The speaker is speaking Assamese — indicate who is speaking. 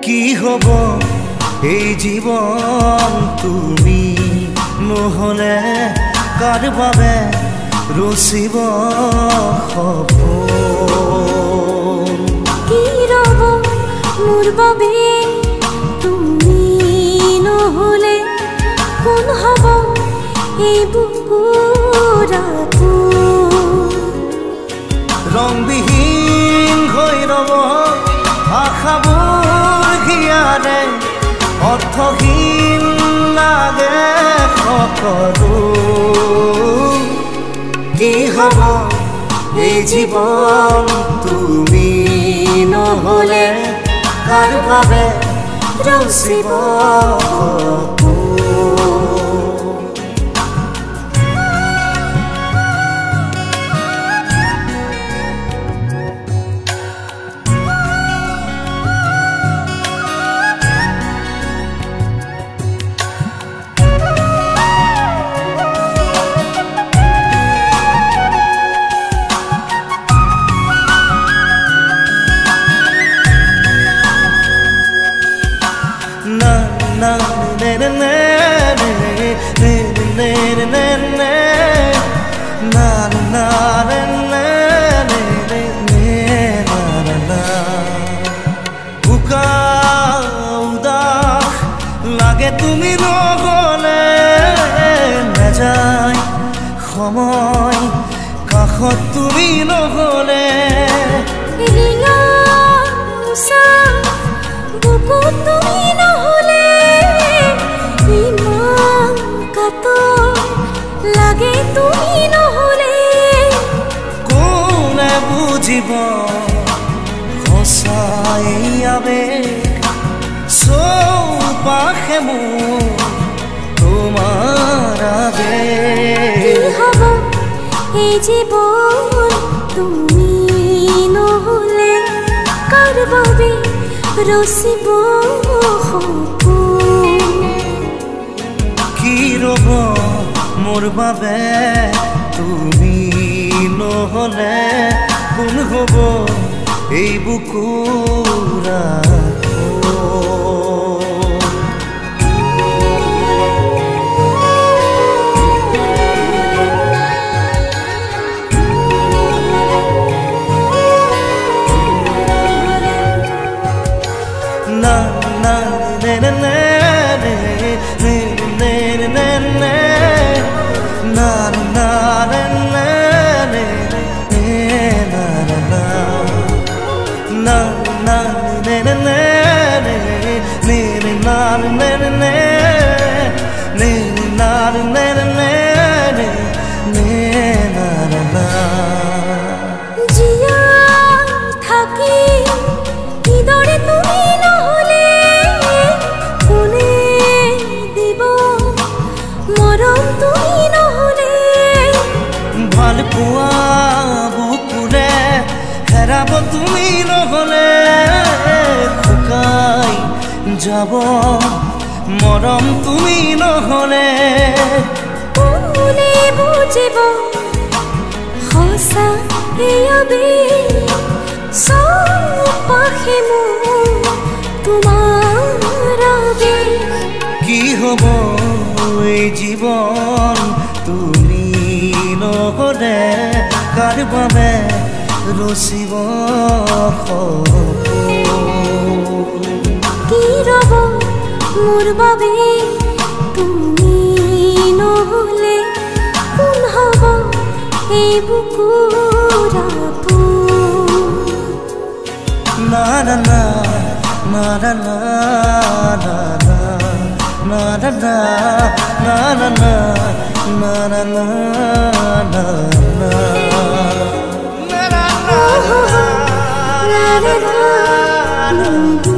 Speaker 1: কি হব এই জীবন তুমি নহলে কাৰ বাবে ৰচিব সপোন
Speaker 2: কি ৰব মোৰ বাবে তুমি নহলে কোন হব এই বুকুৰ
Speaker 1: ৰংবিহীন হৈ ৰব আশাবোৰ হিয়াৰে অৰ্থহীন লাগে সকলো কি হব এই জীৱন তুমি নহলে কাৰ বাবে ৰচিব লাগে তুমি নহলে নাযায় সময় কাষত তুমি নহলে
Speaker 2: তুমি নহলে ইমান কাতৰ লাগে তুমি নহলে
Speaker 1: কোনে বুজিব সঁচাই আবেগ চৌপাশে মোৰ তোমাৰ আবেগ
Speaker 2: কি হব এই জীৱন তুমি নহলে কাৰ বাবে ৰচিব সপোন
Speaker 1: কি ৰব মোৰ বাবে তুমি নহলে কোন হব এই বুকুৰ na na na na na তুমি নহলে শুকাই যাব মৰম তুমি নহলে
Speaker 2: কোনে বুজিব সঁচা এই আবেগ চৌপাশে মোৰ তোমাৰ আবেগ
Speaker 1: কি হব এই জীৱন তুমি নহলে কাৰ বাবে ৰচিব
Speaker 2: কি ৰব মোৰ বাবে তুমি নহলে কোন হব এই বুকুৰ
Speaker 1: না না না না না না na na na na na na na na na na na na na